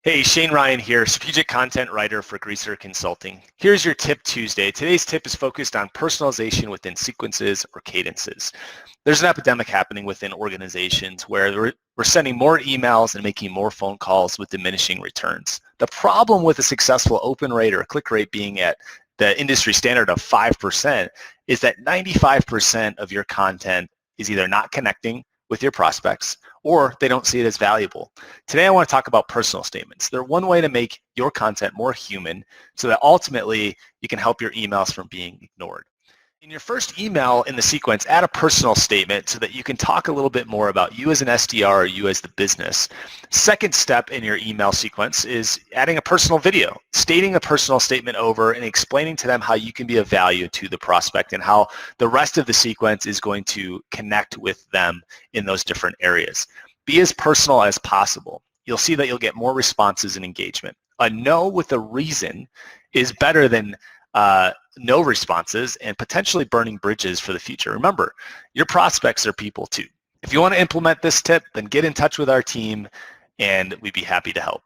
Hey, Shane Ryan here, strategic content writer for Greaser Consulting. Here's your Tip Tuesday. Today's tip is focused on personalization within sequences or cadences. There's an epidemic happening within organizations where we're sending more emails and making more phone calls with diminishing returns. The problem with a successful open rate or click rate being at the industry standard of 5% is that 95% of your content is either not connecting with your prospects or they don't see it as valuable. Today I want to talk about personal statements. They're one way to make your content more human so that ultimately you can help your emails from being ignored. In your first email in the sequence, add a personal statement so that you can talk a little bit more about you as an SDR or you as the business. Second step in your email sequence is adding a personal video, stating a personal statement over and explaining to them how you can be of value to the prospect and how the rest of the sequence is going to connect with them in those different areas. Be as personal as possible. You'll see that you'll get more responses and engagement. A no with a reason is better than no responses and potentially burning bridges for the future. Remember, your prospects are people too. If you want to implement this tip, then get in touch with our team and we'd be happy to help.